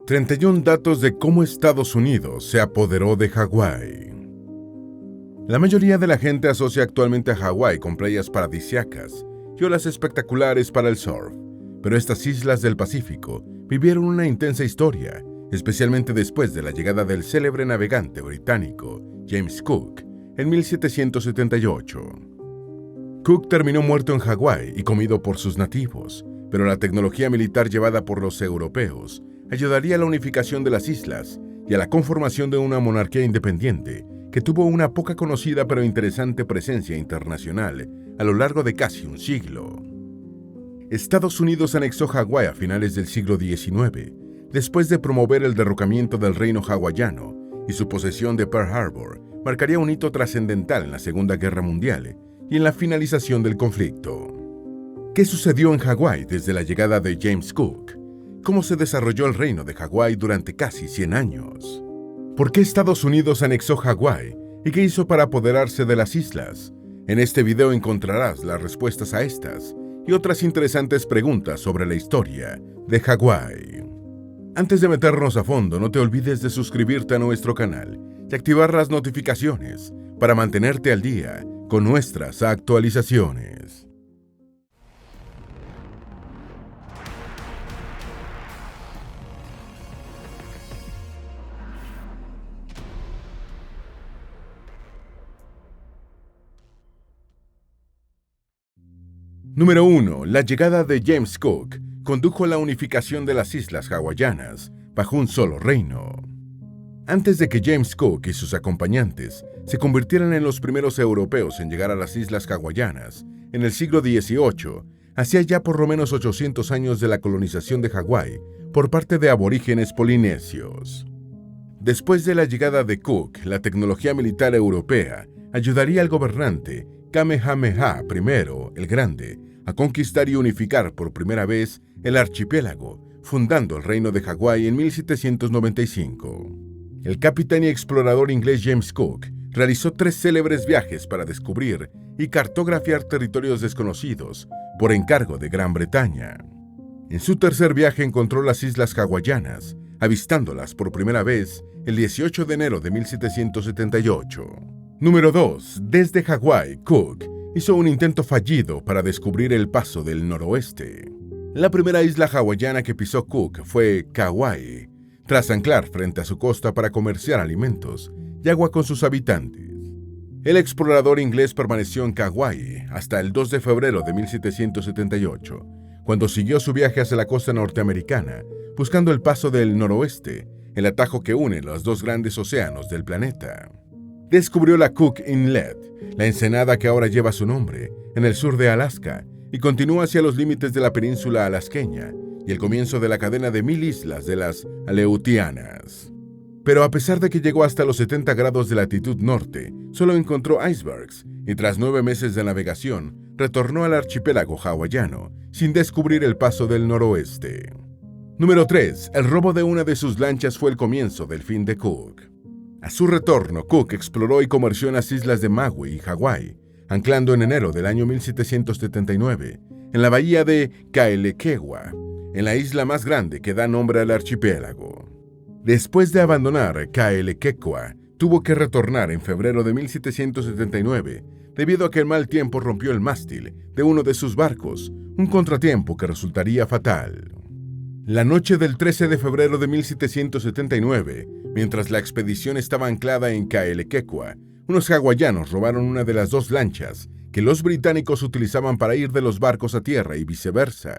31 datos de cómo Estados Unidos se apoderó de Hawái. La mayoría de la gente asocia actualmente a Hawái con playas paradisíacas y olas espectaculares para el surf, pero estas islas del Pacífico vivieron una intensa historia, especialmente después de la llegada del célebre navegante británico James Cook en 1778. Cook terminó muerto en Hawái y comido por sus nativos, pero la tecnología militar llevada por los europeos ayudaría a la unificación de las islas y a la conformación de una monarquía independiente que tuvo una poca conocida pero interesante presencia internacional a lo largo de casi un siglo. Estados Unidos anexó Hawái a finales del siglo XIX, después de promover el derrocamiento del reino hawaiano, y su posesión de Pearl Harbor marcaría un hito trascendental en la Segunda Guerra Mundial y en la finalización del conflicto. ¿Qué sucedió en Hawái desde la llegada de James Cook? ¿Cómo se desarrolló el reino de Hawái durante casi 100 años? ¿Por qué Estados Unidos anexó Hawái y qué hizo para apoderarse de las islas? En este video encontrarás las respuestas a estas y otras interesantes preguntas sobre la historia de Hawái. Antes de meternos a fondo, no te olvides de suscribirte a nuestro canal y activar las notificaciones para mantenerte al día con nuestras actualizaciones. Número 1. La llegada de James Cook condujo a la unificación de las islas hawaianas bajo un solo reino. Antes de que James Cook y sus acompañantes se convirtieran en los primeros europeos en llegar a las islas hawaianas, en el siglo XVIII, hacía ya por lo menos 800 años de la colonización de Hawái por parte de aborígenes polinesios. Después de la llegada de Cook, la tecnología militar europea ayudaría al gobernante Kamehameha I el Grande a conquistar y unificar por primera vez el archipiélago, fundando el reino de Hawái en 1795. El capitán y explorador inglés James Cook realizó 3 célebres viajes para descubrir y cartografiar territorios desconocidos por encargo de Gran Bretaña. En su tercer viaje encontró las islas hawaianas, avistándolas por primera vez el 18 de enero de 1778. Número 2. Desde Hawái, Cook hizo un intento fallido para descubrir el paso del noroeste. La primera isla hawaiana que pisó Cook fue Kauai, tras anclar frente a su costa para comerciar alimentos y agua con sus habitantes. El explorador inglés permaneció en Kauai hasta el 2 de febrero de 1778, cuando siguió su viaje hacia la costa norteamericana, buscando el paso del noroeste, el atajo que une los 2 grandes océanos del planeta. Descubrió la Cook Inlet, la ensenada que ahora lleva su nombre, en el sur de Alaska, y continúa hacia los límites de la península alasqueña y el comienzo de la cadena de 1000 islas de las Aleutianas. Pero a pesar de que llegó hasta los 70 grados de latitud norte, solo encontró icebergs y tras 9 meses de navegación, retornó al archipiélago hawaiano sin descubrir el paso del noroeste. Número 3. El robo de una de sus lanchas fue el comienzo del fin de Cook. A su retorno, Cook exploró y comerció en las islas de Maui y Hawái, anclando en enero del año 1779 en la bahía de Kaelekewa, en la isla más grande que da nombre al archipiélago. Después de abandonar Kaelekewa, tuvo que retornar en febrero de 1779 debido a que el mal tiempo rompió el mástil de uno de sus barcos, un contratiempo que resultaría fatal. La noche del 13 de febrero de 1779, mientras la expedición estaba anclada en Kaelekewa, unos hawaianos robaron una de las 2 lanchas que los británicos utilizaban para ir de los barcos a tierra y viceversa.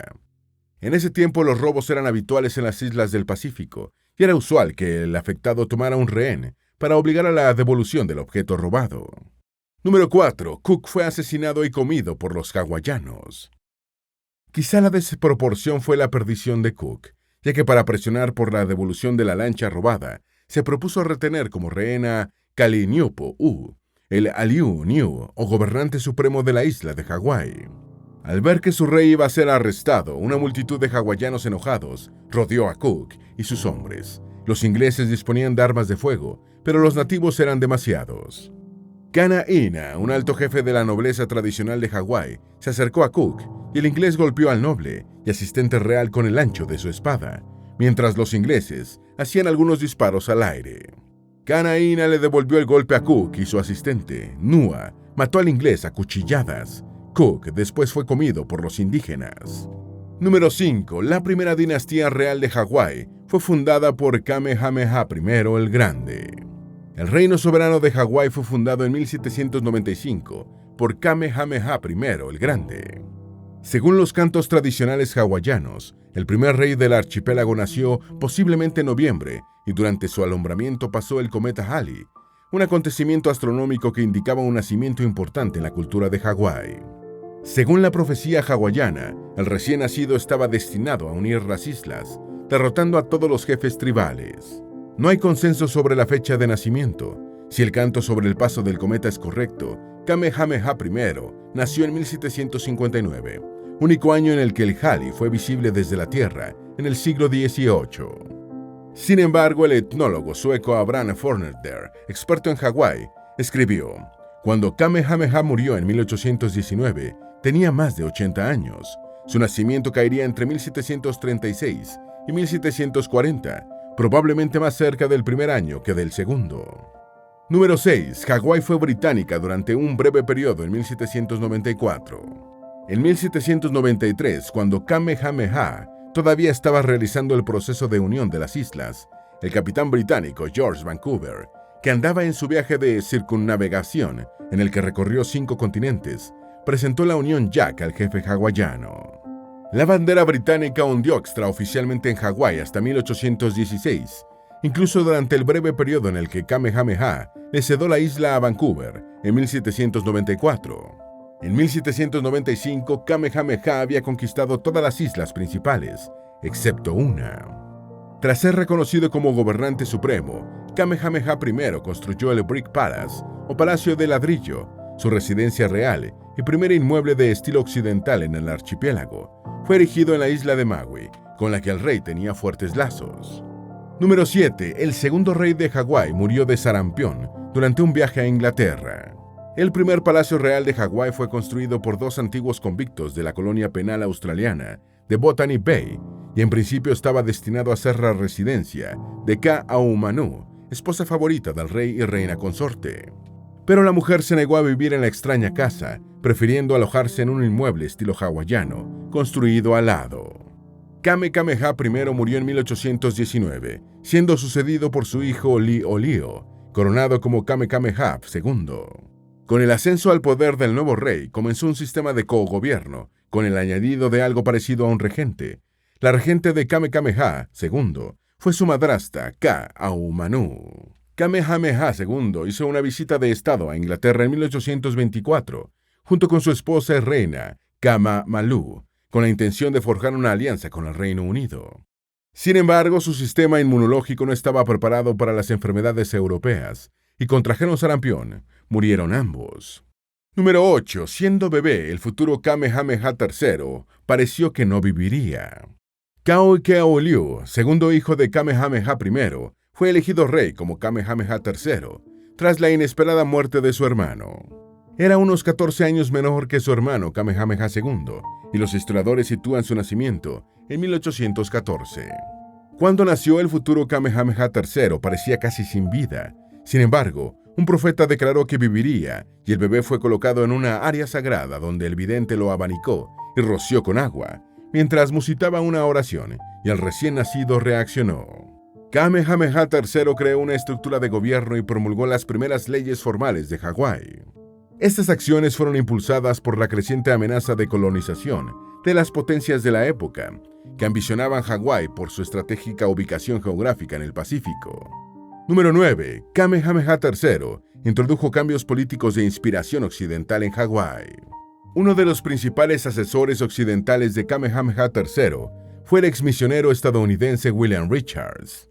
En ese tiempo los robos eran habituales en las islas del Pacífico y era usual que el afectado tomara un rehén para obligar a la devolución del objeto robado. Número 4. Cook fue asesinado y comido por los hawaianos. Quizá la desproporción fue la perdición de Cook, ya que para presionar por la devolución de la lancha robada, se propuso retener como rehén a Kalaniupu'u, el Aliu Niu, o gobernante supremo de la isla de Hawái. Al ver que su rey iba a ser arrestado, una multitud de hawaianos enojados rodeó a Cook y sus hombres. Los ingleses disponían de armas de fuego, pero los nativos eran demasiados. Kanaina, un alto jefe de la nobleza tradicional de Hawái, se acercó a Cook y el inglés golpeó al noble y asistente real con el ancho de su espada, mientras los ingleses hacían algunos disparos al aire. Kanaina le devolvió el golpe a Cook y su asistente, Nua, mató al inglés a cuchilladas. Cook después fue comido por los indígenas. Número 5. La primera dinastía real de Hawái fue fundada por Kamehameha I el Grande. El reino soberano de Hawái fue fundado en 1795 por Kamehameha I el Grande. Según los cantos tradicionales hawaianos, el primer rey del archipiélago nació posiblemente en noviembre y durante su alumbramiento pasó el cometa Halley, un acontecimiento astronómico que indicaba un nacimiento importante en la cultura de Hawái. Según la profecía hawaiana, el recién nacido estaba destinado a unir las islas, derrotando a todos los jefes tribales. No hay consenso sobre la fecha de nacimiento. Si el canto sobre el paso del cometa es correcto, Kamehameha I nació en 1759, único año en el que el Halley fue visible desde la Tierra, en el siglo XVIII. Sin embargo, el etnólogo sueco Abraham Fornander, experto en Hawái, escribió: cuando Kamehameha murió en 1819, tenía más de 80 años. Su nacimiento caería entre 1736 y 1740, probablemente más cerca del primer año que del segundo. Número 6. Hawái fue británica durante un breve periodo en 1794. En 1793, cuando Kamehameha todavía estaba realizando el proceso de unión de las islas, el capitán británico George Vancouver, que andaba en su viaje de circunnavegación, en el que recorrió 5 continentes, presentó la Unión Jack al jefe hawaiano. La bandera británica ondeó extraoficialmente en Hawái hasta 1816, incluso durante el breve periodo en el que Kamehameha le cedió la isla a Vancouver, en 1794. En 1795, Kamehameha había conquistado todas las islas principales, excepto una. Tras ser reconocido como gobernante supremo, Kamehameha I construyó el Brick Palace, o Palacio de Ladrillo, su residencia real y primer inmueble de estilo occidental en el archipiélago. Fue erigido en la isla de Maui, con la que el rey tenía fuertes lazos. Número 7. El segundo rey de Hawái murió de sarampión durante un viaje a Inglaterra. El primer palacio real de Hawái fue construido por 2 antiguos convictos de la colonia penal australiana de Botany Bay y en principio estaba destinado a ser la residencia de Ka'ahumanu, esposa favorita del rey y reina consorte. Pero la mujer se negó a vivir en la extraña casa, prefiriendo alojarse en un inmueble estilo hawaiano, construido al lado. Kamehameha I murió en 1819, siendo sucedido por su hijo Li'olio, coronado como Kamehameha II. Con el ascenso al poder del nuevo rey, comenzó un sistema de cogobierno, con el añadido de algo parecido a un regente. La regente de Kamehameha II fue su madrastra, Ka'ahumanu. Kamehameha II hizo una visita de estado a Inglaterra en 1824, junto con su esposa y reina, Kamamalu, con la intención de forjar una alianza con el Reino Unido. Sin embargo, su sistema inmunológico no estaba preparado para las enfermedades europeas, y contrajeron sarampión. Murieron ambos. Número 8. Siendo bebé, el futuro Kamehameha III pareció que no viviría. Kaoikeaoliu, segundo hijo de Kamehameha I, fue elegido rey como Kamehameha III, tras la inesperada muerte de su hermano. Era unos 14 años menor que su hermano Kamehameha II, y los historiadores sitúan su nacimiento en 1814. Cuando nació el futuro Kamehameha III parecía casi sin vida. Sin embargo, un profeta declaró que viviría, y el bebé fue colocado en una área sagrada donde el vidente lo abanicó y roció con agua, mientras musitaba una oración, y el recién nacido reaccionó. Kamehameha III creó una estructura de gobierno y promulgó las primeras leyes formales de Hawái. Estas acciones fueron impulsadas por la creciente amenaza de colonización de las potencias de la época, que ambicionaban Hawái por su estratégica ubicación geográfica en el Pacífico. Número 9. Kamehameha III introdujo cambios políticos de inspiración occidental en Hawái. Uno de los principales asesores occidentales de Kamehameha III fue el exmisionero estadounidense William Richards.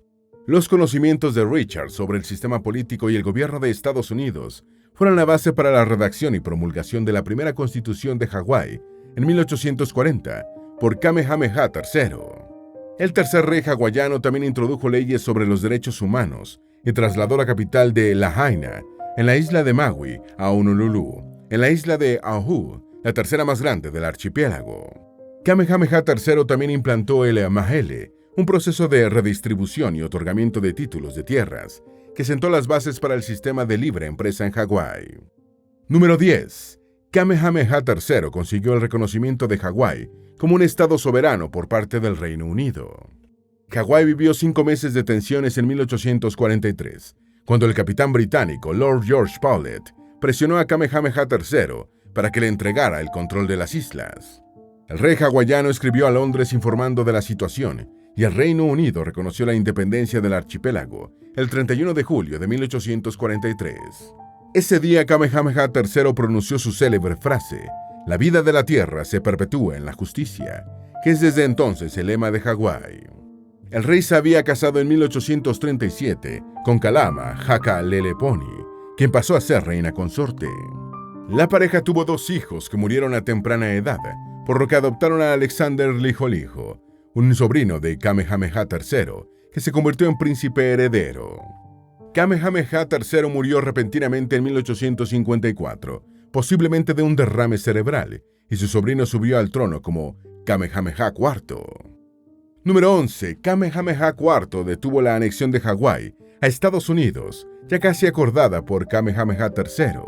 Los conocimientos de Richards sobre el sistema político y el gobierno de Estados Unidos fueron la base para la redacción y promulgación de la primera constitución de Hawái en 1840 por Kamehameha III. El tercer rey hawaiano también introdujo leyes sobre los derechos humanos y trasladó la capital de Lahaina, en la isla de Maui, a Honolulu, en la isla de Oahu, la tercera más grande del archipiélago. Kamehameha III también implantó el mahele, un proceso de redistribución y otorgamiento de títulos de tierras que sentó las bases para el sistema de libre empresa en Hawái. Número 10. Kamehameha III consiguió el reconocimiento de Hawái como un estado soberano por parte del Reino Unido. Hawái vivió 5 meses de tensiones en 1843, cuando el capitán británico Lord George Paulet presionó a Kamehameha III para que le entregara el control de las islas. El rey hawaiano escribió a Londres informando de la situación y el Reino Unido reconoció la independencia del archipiélago el 31 de julio de 1843. Ese día Kamehameha III pronunció su célebre frase: «La vida de la tierra se perpetúa en la justicia», que es desde entonces el lema de Hawái. El rey se había casado en 1837 con Kalama Hakaleponi, quien pasó a ser reina consorte. La pareja tuvo 2 hijos que murieron a temprana edad, por lo que adoptaron a Alexander Liholiho, un sobrino de Kamehameha III, que se convirtió en príncipe heredero. Kamehameha III murió repentinamente en 1854, posiblemente de un derrame cerebral, y su sobrino subió al trono como Kamehameha IV. Número 11. Kamehameha IV detuvo la anexión de Hawái a Estados Unidos, ya casi acordada por Kamehameha III.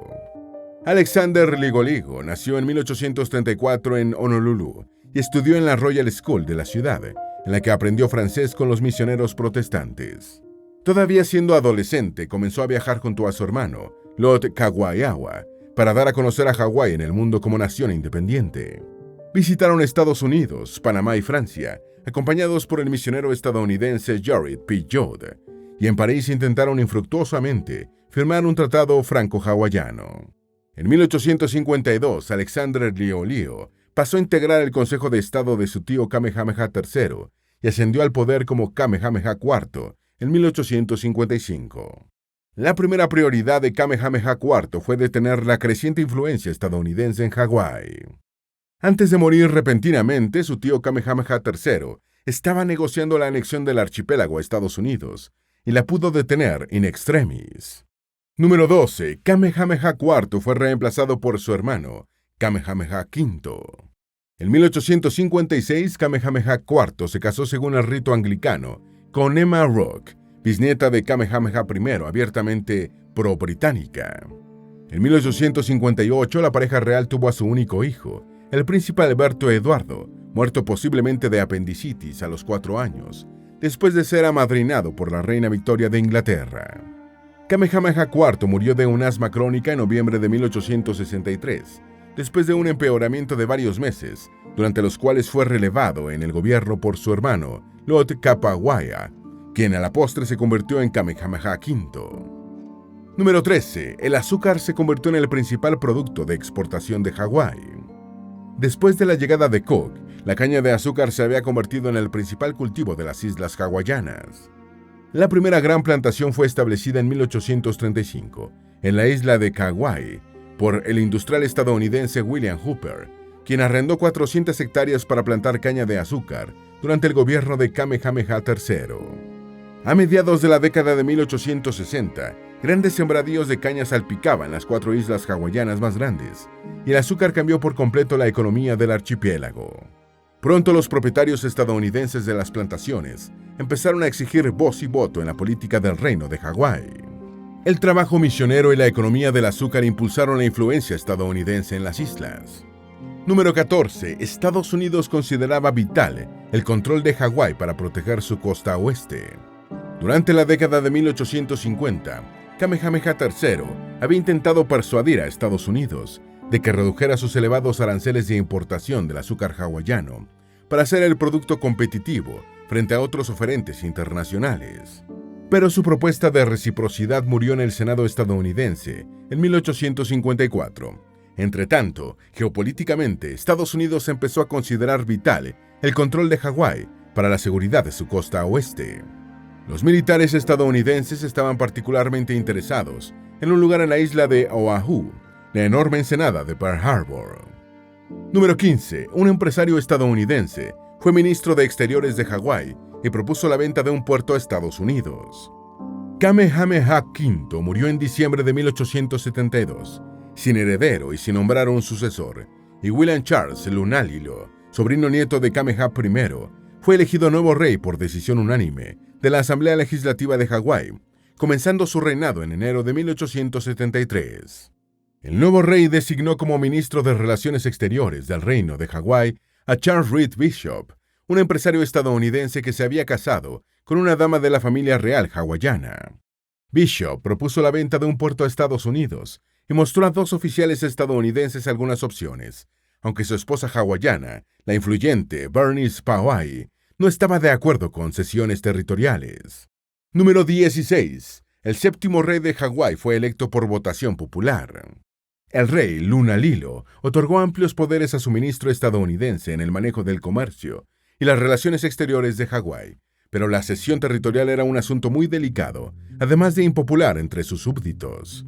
Alexander Liholiho nació en 1834 en Honolulu y estudió en la Royal School de la ciudad, en la que aprendió francés con los misioneros protestantes. Todavía siendo adolescente, comenzó a viajar junto a su hermano, Lord Kawayawa, para dar a conocer a Hawái en el mundo como nación independiente. Visitaron Estados Unidos, Panamá y Francia, acompañados por el misionero estadounidense Jared P. Jodd, y en París intentaron infructuosamente firmar un tratado franco-hawaiano. En 1852, Alexander Liholiho pasó a integrar el Consejo de Estado de su tío Kamehameha III y ascendió al poder como Kamehameha IV en 1855. La primera prioridad de Kamehameha IV fue detener la creciente influencia estadounidense en Hawái. Antes de morir repentinamente, su tío Kamehameha III estaba negociando la anexión del archipiélago a Estados Unidos y la pudo detener in extremis. Número 12. Kamehameha IV fue reemplazado por su hermano, Kamehameha V. En 1856, Kamehameha IV se casó según el rito anglicano con Emma Rourke, bisnieta de Kamehameha I, abiertamente pro-británica. En 1858, la pareja real tuvo a su único hijo, el príncipe Alberto Eduardo, muerto posiblemente de apendicitis a los 4 años, después de ser amadrinado por la reina Victoria de Inglaterra. Kamehameha IV murió de un asma crónica en noviembre de 1863, después de un empeoramiento de varios meses, durante los cuales fue relevado en el gobierno por su hermano, Lord Kapawaya, quien a la postre se convirtió en Kamehameha V. Número 13. El azúcar se convirtió en el principal producto de exportación de Hawái. Después de la llegada de Cook, la caña de azúcar se había convertido en el principal cultivo de las islas hawaianas. La primera gran plantación fue establecida en 1835, en la isla de Kauai, por el industrial estadounidense William Hooper, quien arrendó 400 hectáreas para plantar caña de azúcar durante el gobierno de Kamehameha III. A mediados de la década de 1860, grandes sembradíos de caña salpicaban las 4 islas hawaianas más grandes, y el azúcar cambió por completo la economía del archipiélago. Pronto los propietarios estadounidenses de las plantaciones empezaron a exigir voz y voto en la política del reino de Hawái. El trabajo misionero y la economía del azúcar impulsaron la influencia estadounidense en las islas. Número 14. Estados Unidos consideraba vital el control de Hawái para proteger su costa oeste. Durante la década de 1850, Kamehameha III había intentado persuadir a Estados Unidos de que redujera sus elevados aranceles de importación del azúcar hawaiano para hacer el producto competitivo frente a otros oferentes internacionales. Pero su propuesta de reciprocidad murió en el Senado estadounidense en 1854. Entretanto, geopolíticamente, Estados Unidos empezó a considerar vital el control de Hawái para la seguridad de su costa oeste. Los militares estadounidenses estaban particularmente interesados en un lugar en la isla de Oahu, la enorme ensenada de Pearl Harbor. Número 15. Un empresario estadounidense fue ministro de Exteriores de Hawái y propuso la venta de un puerto a Estados Unidos. Kamehameha V murió en diciembre de 1872, sin heredero y sin nombrar un sucesor, y William Charles Lunalilo, sobrino nieto de Kamehameha I, fue elegido nuevo rey por decisión unánime de la Asamblea Legislativa de Hawái, comenzando su reinado en enero de 1873. El nuevo rey designó como ministro de Relaciones Exteriores del Reino de Hawái a Charles Reed Bishop, un empresario estadounidense que se había casado con una dama de la familia real hawaiana. Bishop propuso la venta de un puerto a Estados Unidos y mostró a 2 oficiales estadounidenses algunas opciones, aunque su esposa hawaiana, la influyente Bernice Pauahi, no estaba de acuerdo con cesiones territoriales. Número 16. El 7º rey de Hawái fue electo por votación popular. El rey Lunalilo otorgó amplios poderes a su ministro estadounidense en el manejo del comercio y las relaciones exteriores de Hawái, pero la cesión territorial era un asunto muy delicado, además de impopular entre sus súbditos.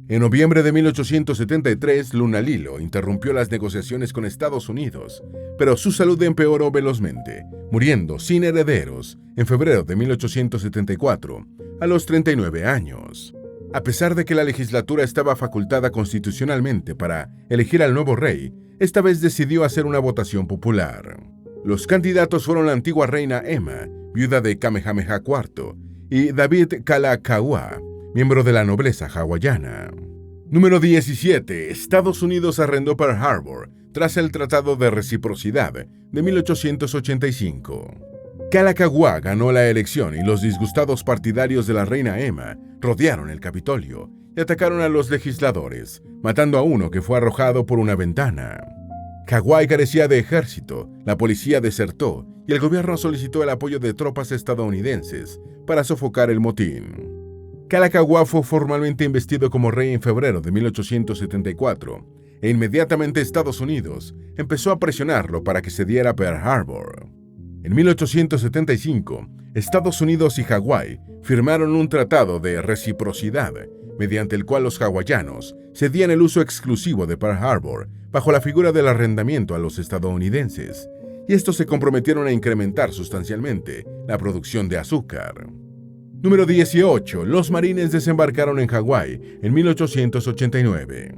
En noviembre de 1873, Lunalilo interrumpió las negociaciones con Estados Unidos, pero su salud empeoró velozmente, muriendo sin herederos en febrero de 1874, a los 39 años. A pesar de que la legislatura estaba facultada constitucionalmente para elegir al nuevo rey, esta vez decidió hacer una votación popular. Los candidatos fueron la antigua reina Emma, viuda de Kamehameha IV, y David Kalakaua, miembro de la nobleza hawaiana. Número 17. Estados Unidos arrendó Pearl Harbor tras el Tratado de Reciprocidad de 1885. Kalakaua ganó la elección y los disgustados partidarios de la reina Emma rodearon el Capitolio y atacaron a los legisladores, matando a uno que fue arrojado por una ventana. Hawái carecía de ejército, la policía desertó y el gobierno solicitó el apoyo de tropas estadounidenses para sofocar el motín. Kalakaua fue formalmente investido como rey en febrero de 1874 e inmediatamente Estados Unidos empezó a presionarlo para que cediera Pearl Harbor. En 1875, Estados Unidos y Hawái firmaron un tratado de reciprocidad, mediante el cual los hawaianos cedían el uso exclusivo de Pearl Harbor bajo la figura del arrendamiento a los estadounidenses, y estos se comprometieron a incrementar sustancialmente la producción de azúcar. Número 18. Los marines desembarcaron en Hawái en 1889.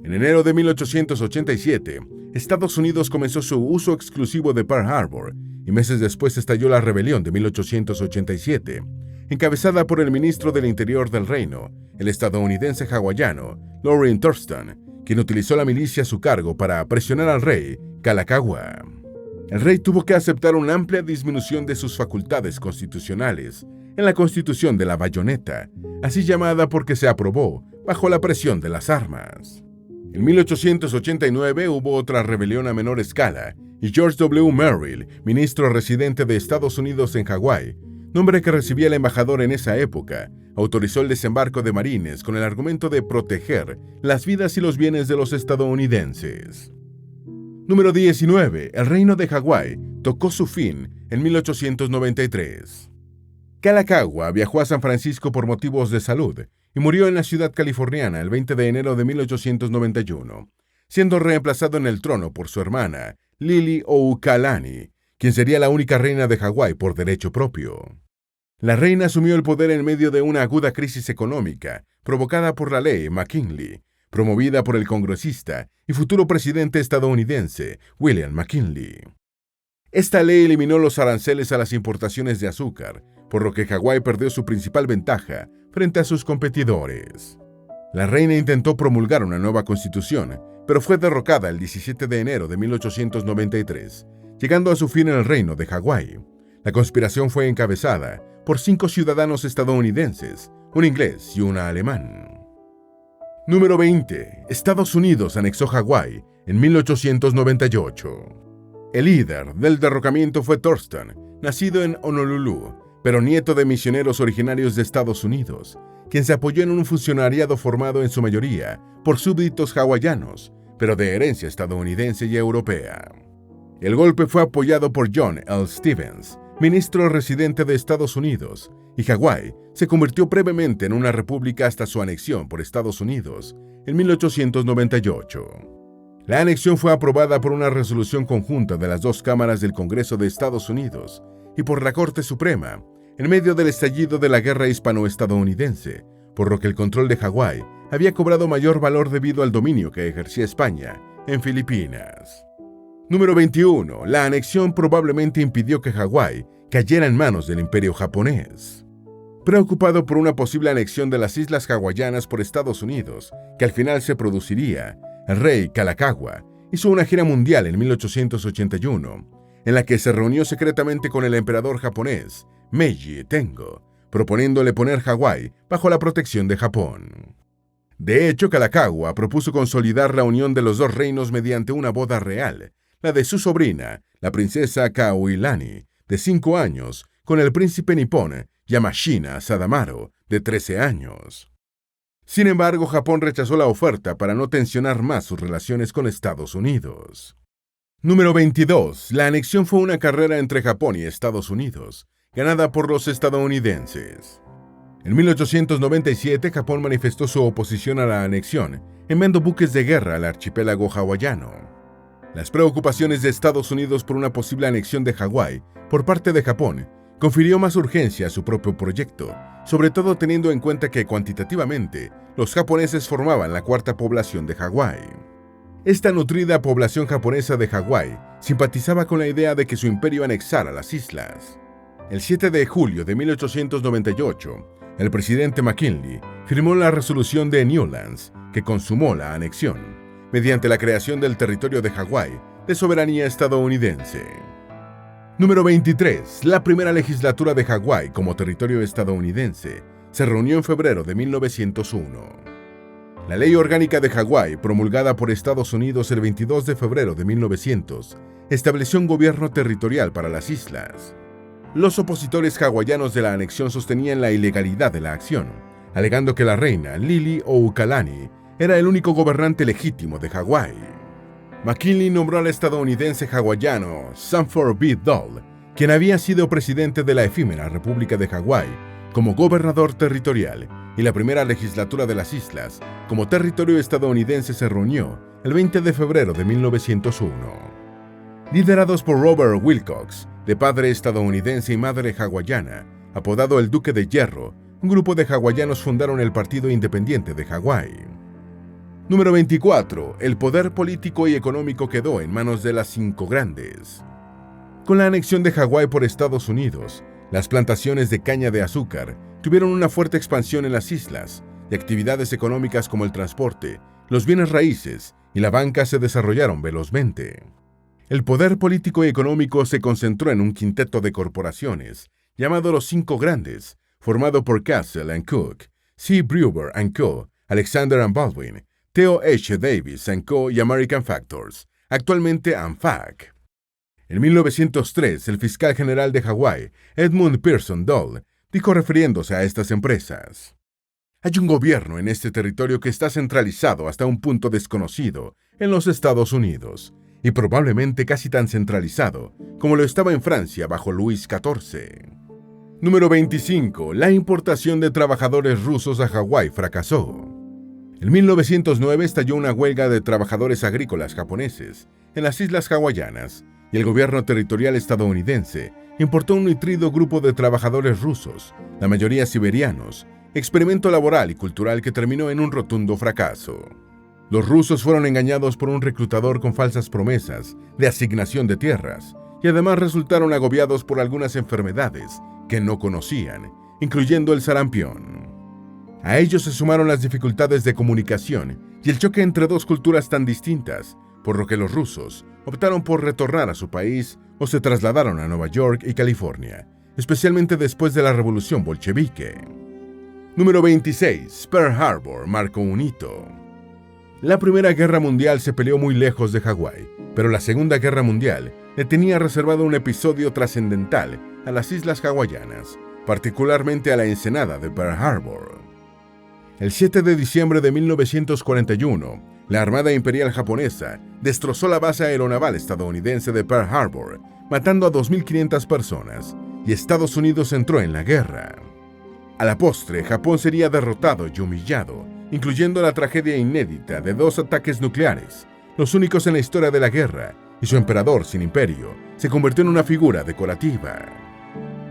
En enero de 1887, Estados Unidos comenzó su uso exclusivo de Pearl Harbor, y meses después estalló la rebelión de 1887, encabezada por el ministro del Interior del Reino, el estadounidense hawaiano Loring Thurston, quien utilizó la milicia a su cargo para presionar al rey Kalakaua. El rey tuvo que aceptar una amplia disminución de sus facultades constitucionales en la Constitución de la Bayoneta, así llamada porque se aprobó bajo la presión de las armas. En 1889 hubo otra rebelión a menor escala y George W. Merrill, ministro residente de Estados Unidos en Hawái, nombre que recibía el embajador en esa época, autorizó el desembarco de marines con el argumento de proteger las vidas y los bienes de los estadounidenses. Número 19. El reino de Hawái tocó su fin en 1893. Kalakaua viajó a San Francisco por motivos de salud y murió en la ciudad californiana el 20 de enero de 1891, siendo reemplazado en el trono por su hermana, Liliuokalani, quien sería la única reina de Hawái por derecho propio. La reina asumió el poder en medio de una aguda crisis económica provocada por la ley McKinley, promovida por el congresista y futuro presidente estadounidense William McKinley. Esta ley eliminó los aranceles a las importaciones de azúcar, por lo que Hawái perdió su principal ventaja frente a sus competidores. La reina intentó promulgar una nueva constitución, pero fue derrocada el 17 de enero de 1893, llegando a su fin en el reino de Hawái. La conspiración fue encabezada por 5 ciudadanos estadounidenses, un inglés y un alemán. Número 20. Estados Unidos anexó Hawái en 1898. El líder del derrocamiento fue Thurston, nacido en Honolulu, pero nieto de misioneros originarios de Estados Unidos, quien se apoyó en un funcionariado formado en su mayoría por súbditos hawaianos, pero de herencia estadounidense y europea. El golpe fue apoyado por John L. Stevens, ministro residente de Estados Unidos, y Hawái se convirtió brevemente en una república hasta su anexión por Estados Unidos en 1898. La anexión fue aprobada por una resolución conjunta de las 2 cámaras del Congreso de Estados Unidos y por la Corte Suprema, en medio del estallido de la guerra hispano-estadounidense, por lo que el control de Hawái había cobrado mayor valor debido al dominio que ejercía España en Filipinas. Número 21. La anexión probablemente impidió que Hawái cayera en manos del Imperio japonés. Preocupado por una posible anexión de las islas hawaianas por Estados Unidos, que al final se produciría, el rey Kalakaua hizo una gira mundial en 1881, en la que se reunió secretamente con el emperador japonés, Meiji Tengo, proponiéndole poner Hawái bajo la protección de Japón. De hecho, Kalakaua propuso consolidar la unión de los dos reinos mediante una boda real, la de su sobrina, la princesa Kauilani, de 5 años, con el príncipe nipón Yamashina Sadamaro, de 13 años. Sin embargo, Japón rechazó la oferta para no tensionar más sus relaciones con Estados Unidos. Número 22. La anexión fue una carrera entre Japón y Estados Unidos, ganada por los estadounidenses. En 1897, Japón manifestó su oposición a la anexión, enviando buques de guerra al archipiélago hawaiano. Las preocupaciones de Estados Unidos por una posible anexión de Hawái por parte de Japón confirió más urgencia a su propio proyecto, sobre todo teniendo en cuenta que cuantitativamente los japoneses formaban la cuarta población de Hawái. Esta nutrida población japonesa de Hawái simpatizaba con la idea de que su imperio anexara las islas. El 7 de julio de 1898, el presidente McKinley firmó la resolución de Newlands, que consumó la anexión, mediante la creación del territorio de Hawái de soberanía estadounidense. Número 23. La primera legislatura de Hawái como territorio estadounidense se reunió en febrero de 1901. La Ley Orgánica de Hawái, promulgada por Estados Unidos el 22 de febrero de 1900, estableció un gobierno territorial para las islas. Los opositores hawaianos de la anexión sostenían la ilegalidad de la acción, alegando que la reina Lili Oukalani era el único gobernante legítimo de Hawái. McKinley nombró al estadounidense hawaiano Sanford B. Dole, quien había sido presidente de la efímera República de Hawái, como gobernador territorial, y la primera legislatura de las islas, como territorio estadounidense, se reunió el 20 de febrero de 1901. Liderados por Robert Wilcox, de padre estadounidense y madre hawaiana, apodado el Duque de Hierro, un grupo de hawaianos fundaron el Partido Independiente de Hawái. Número 24. El poder político y económico quedó en manos de las 5 grandes. Con la anexión de Hawái por Estados Unidos, las plantaciones de caña de azúcar tuvieron una fuerte expansión en las islas, y actividades económicas como el transporte, los bienes raíces y la banca se desarrollaron velozmente. El poder político y económico se concentró en un quinteto de corporaciones, llamado los 5 Grandes, formado por Castle & Cook, C. Brewer & Co., Alexander & Baldwin, Theo H. Davis & Co. y American Factors, actualmente AMFAC. En 1903, el fiscal general de Hawái, Edmund Pearson Dole, dijo refiriéndose a estas empresas: «Hay un gobierno en este territorio que está centralizado hasta un punto desconocido en los Estados Unidos, y probablemente casi tan centralizado como lo estaba en Francia bajo Luis XIV». Número 25. La importación de trabajadores rusos a Hawái fracasó. En 1909 estalló una huelga de trabajadores agrícolas japoneses en las islas hawaianas, y el gobierno territorial estadounidense importó un nutrido grupo de trabajadores rusos, la mayoría siberianos, experimento laboral y cultural que terminó en un rotundo fracaso. Los rusos fueron engañados por un reclutador con falsas promesas de asignación de tierras, y además resultaron agobiados por algunas enfermedades que no conocían, incluyendo el sarampión. A ello se sumaron las dificultades de comunicación y el choque entre dos culturas tan distintas, por lo que los rusos optaron por retornar a su país o se trasladaron a Nueva York y California, especialmente después de la Revolución Bolchevique. Número 26. Pearl Harbor marcó un hito. La Primera Guerra Mundial se peleó muy lejos de Hawái, pero la Segunda Guerra Mundial le tenía reservado un episodio trascendental a las islas hawaianas, particularmente a la ensenada de Pearl Harbor. El 7 de diciembre de 1941, la Armada Imperial japonesa destrozó la base aeronaval estadounidense de Pearl Harbor, matando a 2.500 personas, y Estados Unidos entró en la guerra. A la postre, Japón sería derrotado y humillado, incluyendo la tragedia inédita de 2 ataques nucleares, los únicos en la historia de la guerra, y su emperador sin imperio se convirtió en una figura decorativa.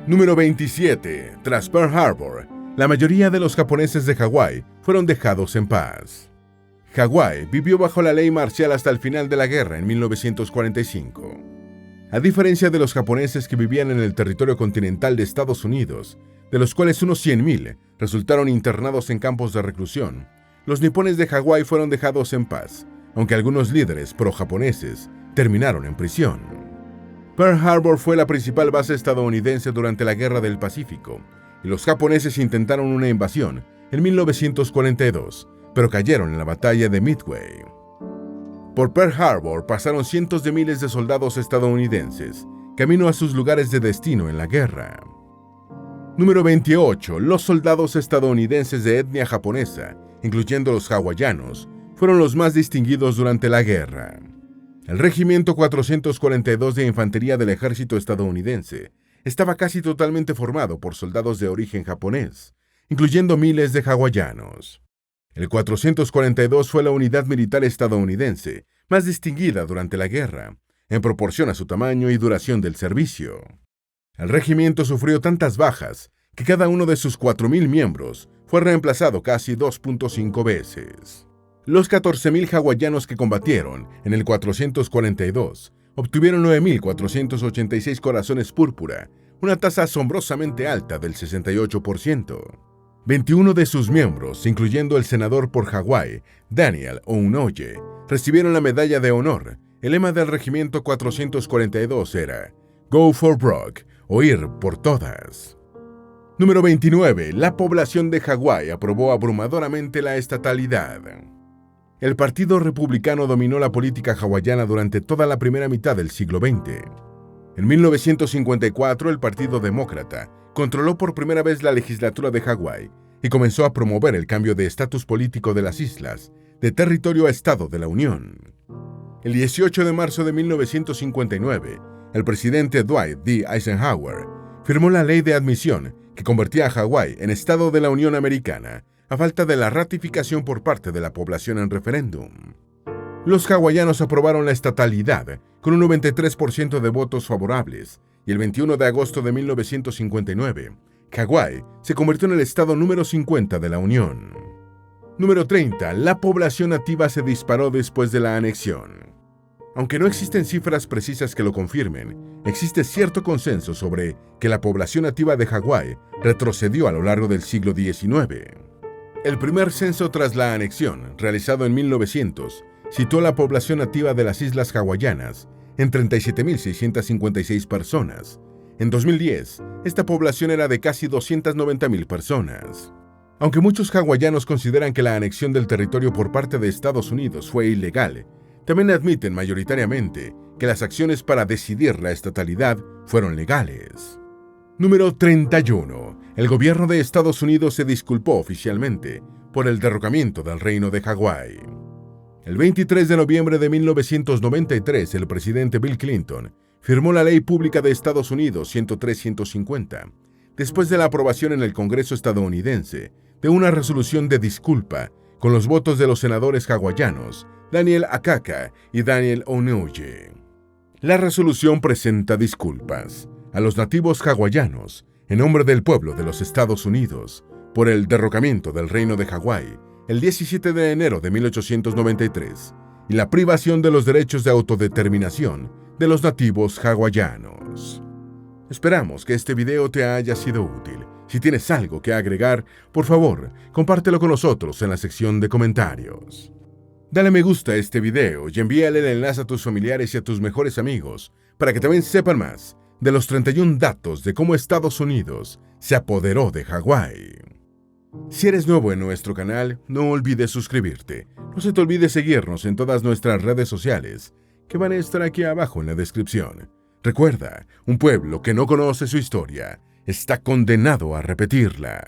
Número 27. Tras Pearl Harbor, la mayoría de los japoneses de Hawái fueron dejados en paz. Hawái vivió bajo la ley marcial hasta el final de la guerra en 1945. A diferencia de los japoneses que vivían en el territorio continental de Estados Unidos, de los cuales unos 100,000 resultaron internados en campos de reclusión, los nipones de Hawái fueron dejados en paz, aunque algunos líderes pro-japoneses terminaron en prisión. Pearl Harbor fue la principal base estadounidense durante la Guerra del Pacífico, y los japoneses intentaron una invasión en 1942, pero cayeron en la batalla de Midway. Por Pearl Harbor pasaron cientos de miles de soldados estadounidenses, camino a sus lugares de destino en la guerra. Número 28. Los soldados estadounidenses de etnia japonesa, incluyendo los hawaianos, fueron los más distinguidos durante la guerra. El Regimiento 442 de Infantería del Ejército estadounidense estaba casi totalmente formado por soldados de origen japonés, incluyendo miles de hawaianos. El 442 fue la unidad militar estadounidense más distinguida durante la guerra, en proporción a su tamaño y duración del servicio. El regimiento sufrió tantas bajas que cada uno de sus 4,000 miembros fue reemplazado casi 2.5 veces. Los 14,000 hawaianos que combatieron en el 442 obtuvieron 9,486 corazones púrpura, una tasa asombrosamente alta del 68%. 21 de sus miembros, incluyendo el senador por Hawái, Daniel Ounouye, recibieron la Medalla de Honor. El lema del Regimiento 442 era «Go for Broke», o ir por todas. Número 29. La población de Hawái aprobó abrumadoramente la estatalidad. El Partido Republicano dominó la política hawaiana durante toda la primera mitad del siglo XX. En 1954, el Partido Demócrata controló por primera vez la legislatura de Hawái y comenzó a promover el cambio de estatus político de las islas, de territorio a Estado de la Unión. El 18 de marzo de 1959, el presidente Dwight D. Eisenhower firmó la ley de admisión que convertía a Hawái en Estado de la Unión Americana, a falta de la ratificación por parte de la población en referéndum. Los hawaianos aprobaron la estatalidad con un 93% de votos favorables, y el 21 de agosto de 1959, Hawái se convirtió en el estado número 50 de la Unión. Número 30. La población nativa se disparó después de la anexión. Aunque no existen cifras precisas que lo confirmen, existe cierto consenso sobre que la población nativa de Hawái retrocedió a lo largo del siglo XIX. El primer censo tras la anexión, realizado en 1900, situó la población nativa de las islas hawaianas en 37,656 personas. En 2010, esta población era de casi 290,000 personas. Aunque muchos hawaianos consideran que la anexión del territorio por parte de Estados Unidos fue ilegal, también admiten mayoritariamente que las acciones para decidir la estatalidad fueron legales. Número 31. El gobierno de Estados Unidos se disculpó oficialmente por el derrocamiento del Reino de Hawái. El 23 de noviembre de 1993, el presidente Bill Clinton firmó la Ley Pública de Estados Unidos 103-150, después de la aprobación en el Congreso estadounidense de una resolución de disculpa con los votos de los senadores hawaianos Daniel Akaka y Daniel Ounouye. La resolución presenta disculpas a los nativos hawaianos en nombre del pueblo de los Estados Unidos por el derrocamiento del Reino de Hawái el 17 de enero de 1893 y la privación de los derechos de autodeterminación de los nativos hawaianos. Esperamos que este video te haya sido útil. Si tienes algo que agregar, por favor, compártelo con nosotros en la sección de comentarios. Dale me gusta a este video y envíale el enlace a tus familiares y a tus mejores amigos para que también sepan más de los 31 datos de cómo Estados Unidos se apoderó de Hawái. Si eres nuevo en nuestro canal, no olvides suscribirte. No se te olvide seguirnos en todas nuestras redes sociales, que van a estar aquí abajo en la descripción. Recuerda, un pueblo que no conoce su historia está condenado a repetirla.